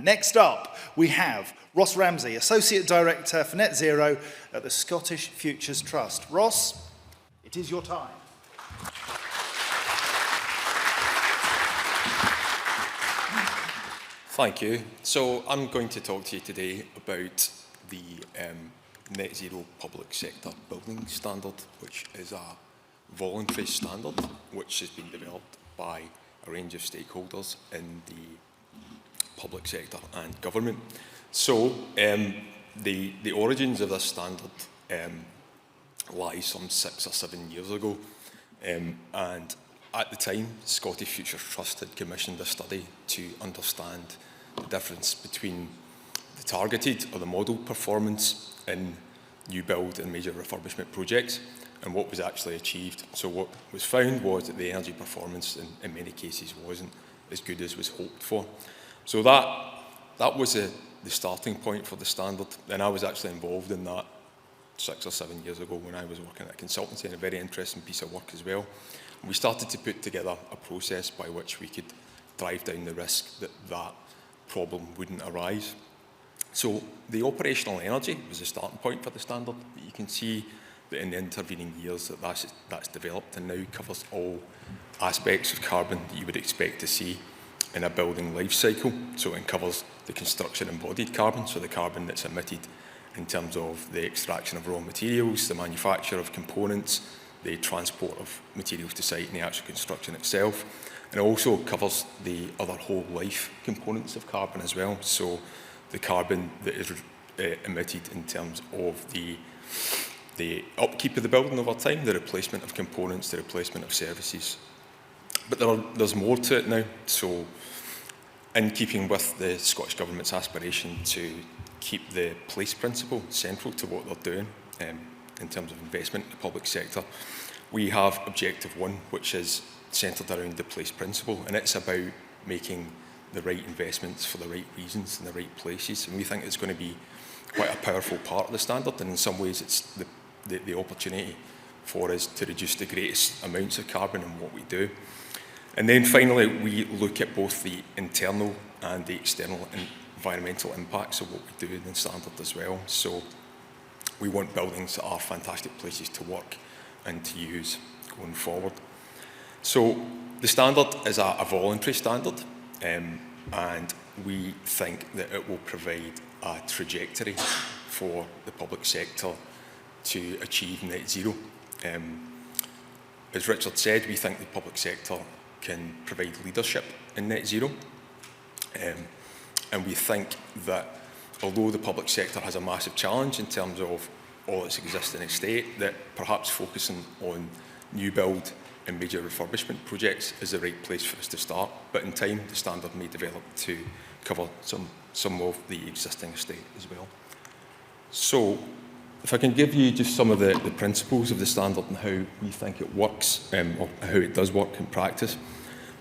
Next up, we have Ross Ramsay, Associate Director for Net Zero at the Scottish Futures Trust. Ross, it is your time. Thank you. So I'm going to talk to you today about the Net Zero Public Sector Building Standard, which is a voluntary standard which has been developed by a range of stakeholders in the public sector and government. So the origins of this standard lie some 6 or 7 years ago, and at the time, Scottish Futures Trust had commissioned a study to understand the difference between the targeted or the model performance in new build and major refurbishment projects and what was actually achieved. So what was found was that the energy performance in many cases wasn't as good as was hoped for. So that was the starting point for the standard, and I was actually involved in that 6 or 7 years ago when I was working at a consultancy, and a very interesting piece of work as well. And we started to put together a process by which we could drive down the risk that that problem wouldn't arise. So the operational energy was the starting point for the standard. You can see that in the intervening years that's developed and now covers all aspects of carbon that you would expect to see in a building life cycle. So it covers the construction embodied carbon, so the carbon that's emitted in terms of the extraction of raw materials, the manufacture of components, the transport of materials to site and the actual construction itself. And it also covers the other whole life components of carbon as well. So the carbon that is emitted in terms of the upkeep of the building over time, the replacement of components, the replacement of services. But there's more to it now. So in keeping with the Scottish Government's aspiration to keep the place principle central to what they're doing in terms of investment in the public sector, we have Objective 1, which is centred around the place principle, and it's about making the right investments for the right reasons in the right places. And we think it's going to be quite a powerful part of the standard, and in some ways it's the opportunity for us to reduce the greatest amounts of carbon in what we do. And then finally, we look at both the internal and the external environmental impacts of what we do in the standard as well. So we want buildings that are fantastic places to work and to use going forward. So the standard is a voluntary standard, and we think that it will provide a trajectory for the public sector to achieve net zero. As Richard said, we think the public sector can provide leadership in net zero, and we think that although the public sector has a massive challenge in terms of all its existing estate, that perhaps focusing on new build and major refurbishment projects is the right place for us to start. But in time, the standard may develop to cover some of the existing estate as well. So if I can give you just some of the principles of the standard and how we think it works, or how it does work in practice.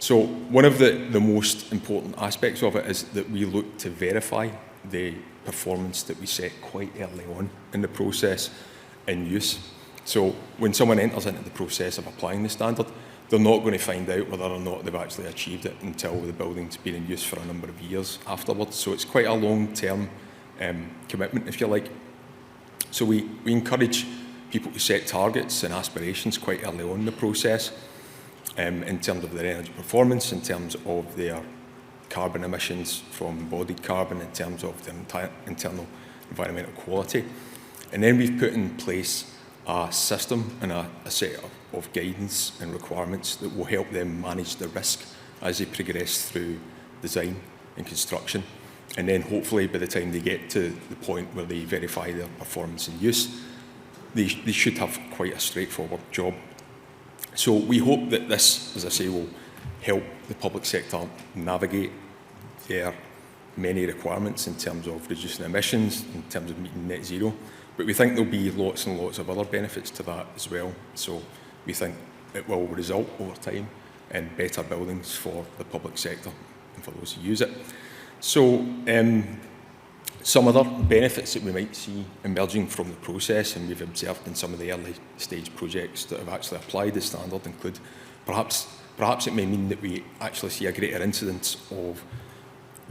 So one of the most important aspects of it is that we look to verify the performance that we set quite early on in the process in use. So when someone enters into the process of applying the standard, they're not going to find out whether or not they've actually achieved it until the building's been in use for a number of years afterwards. So it's quite a long-term commitment, if you like. So we encourage people to set targets and aspirations quite early on in the process, in terms of their energy performance, in terms of their carbon emissions from embodied carbon, in terms of their internal environmental quality. And then we've put in place a system and a set of guidance and requirements that will help them manage the risk as they progress through design and construction. And then hopefully by the time they get to the point where they verify their performance in use, they should have quite a straightforward job. So we hope that this, as I say, will help the public sector navigate their many requirements in terms of reducing emissions, in terms of meeting net zero. But we think there'll be lots and lots of other benefits to that as well. So we think it will result over time in better buildings for the public sector and for those who use it. So some other benefits that we might see emerging from the process, and we've observed in some of the early stage projects that have actually applied the standard, include perhaps it may mean that we actually see a greater incidence of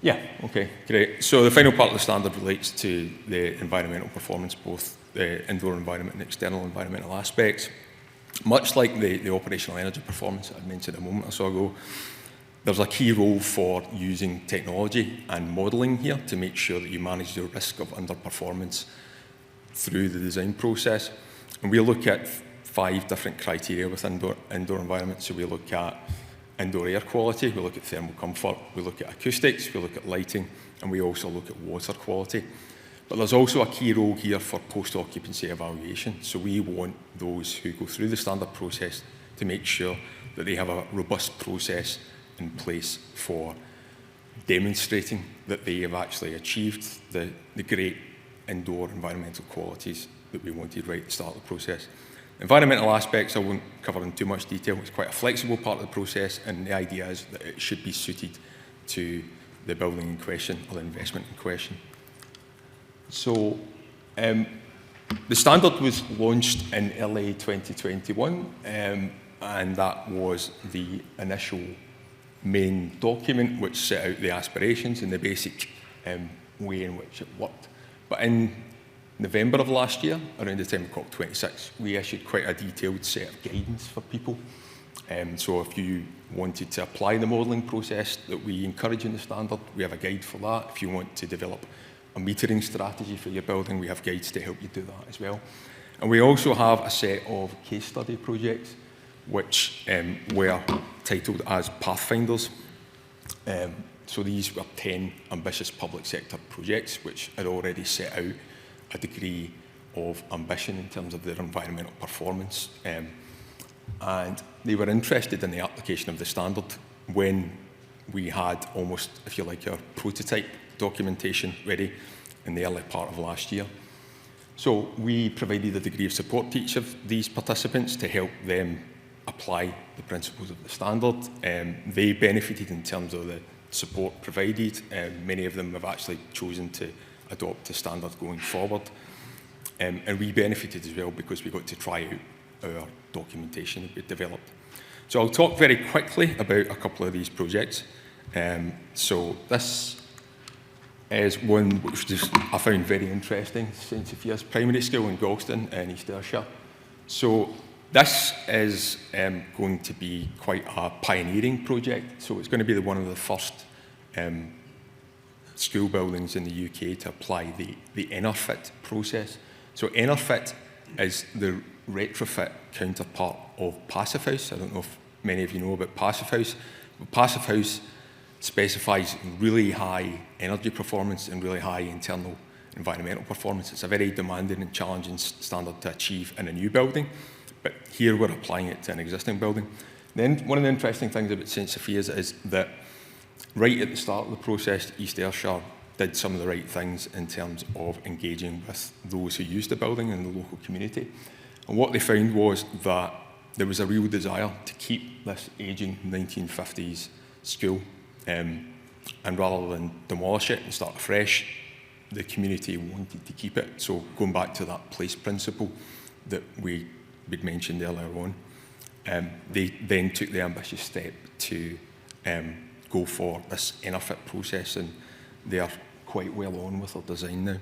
Yeah, okay, great. So the final part of the standard relates to the environmental performance, both the indoor environment and external environmental aspects. Much like the operational energy performance I mentioned a moment or so ago, there's a key role for using technology and modelling here to make sure that you manage the risk of underperformance through the design process. And we look at 5 different criteria with indoor environments. So we look at indoor air quality, we look at thermal comfort, we look at acoustics, we look at lighting, and we also look at water quality. But there's also a key role here for post-occupancy evaluation. So we want those who go through the standard process to make sure that they have a robust process in place for demonstrating that they have actually achieved the great indoor environmental qualities that we wanted right at the start of the process. Environmental aspects I won't cover in too much detail. It's quite a flexible part of the process, and the idea is that it should be suited to the building in question or the investment in question. So the standard was launched in early 2021, and that was the initial main document which set out the aspirations and the basic way in which it worked. But in November of last year, around the time of COP26, we issued quite a detailed set of guidance for people. So if you wanted to apply the modelling process that we encourage in the standard, we have a guide for that. If you want to develop a metering strategy for your building, we have guides to help you do that as well. And we also have a set of case study projects which were titled as Pathfinders. So these were 10 ambitious public sector projects which had already set out a degree of ambition in terms of their environmental performance. And they were interested in the application of the standard when we had almost, if you like, our prototype documentation ready in the early part of last year. So we provided a degree of support to each of these participants to help them apply the principles of the standard. They benefited in terms of the support provided. Many of them have actually chosen to adopt the standard going forward. And we benefited as well because we got to try out our documentation that we developed. So I'll talk very quickly about a couple of these projects. So this is one which I found very interesting, St Sophia's Primary School in Galston in East Ayrshire. So this is going to be quite a pioneering project. So it's going to be one of the first school buildings in the UK to apply the EnerFit process. So EnerFit is the retrofit counterpart of Passive House. I don't know if many of you know about Passive House. But Passive House specifies really high energy performance and really high internal environmental performance. It's a very demanding and challenging standard to achieve in a new building, but here we're applying it to an existing building. Then one of the interesting things about St Sophia's is that right at the start of the process, East Ayrshire did some of the right things in terms of engaging with those who used the building and the local community. And what they found was that there was a real desire to keep this ageing 1950s school. And rather than demolish it and start afresh, the community wanted to keep it. So going back to that place principle that we'd mentioned earlier on, they then took the ambitious step to go for this EnerFit process, and they are quite well on with their design now.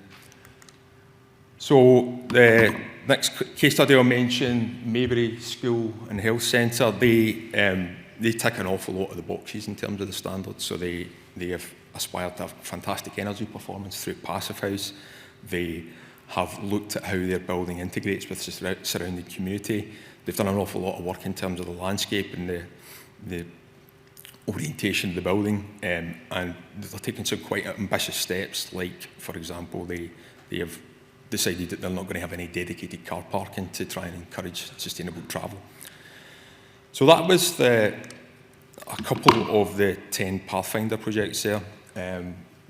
So the next case study I'll mention, Maybury School and Health Centre, they tick an awful lot of the boxes in terms of the standards. So they have aspired to have fantastic energy performance through Passive House. They have looked at how their building integrates with the surrounding community. They've done an awful lot of work in terms of the landscape and the orientation of the building, and they're taking some quite ambitious steps, like, for example, they have decided that they're not going to have any dedicated car parking to try and encourage sustainable travel. So that was a couple of the 10 Pathfinder projects there.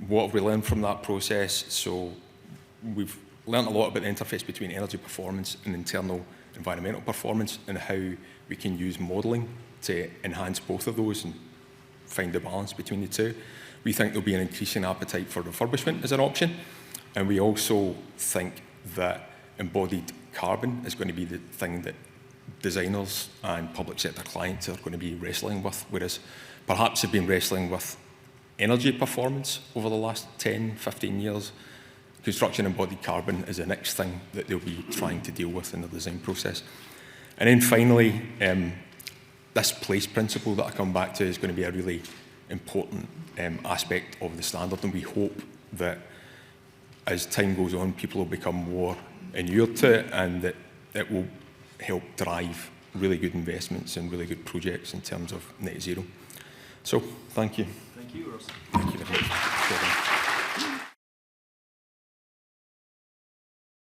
What have we learned from that process? So we've learned a lot about the interface between energy performance and internal environmental performance, and how we can use modelling to enhance both of those and find the balance between the two. We think there'll be an increasing appetite for refurbishment as an option, and we also think that embodied carbon is going to be the thing that designers and public sector clients are going to be wrestling with, whereas perhaps they've been wrestling with energy performance over the last 10, 15 years. Construction embodied carbon is the next thing that they'll be trying to deal with in the design process. And then finally, this place principle that I come back to is going to be a really important aspect of the standard, and we hope that as time goes on, people will become more inured to it, and that it will help drive really good investments and really good projects in terms of net zero. So, thank you. Thank you, Ross. Thank you very much.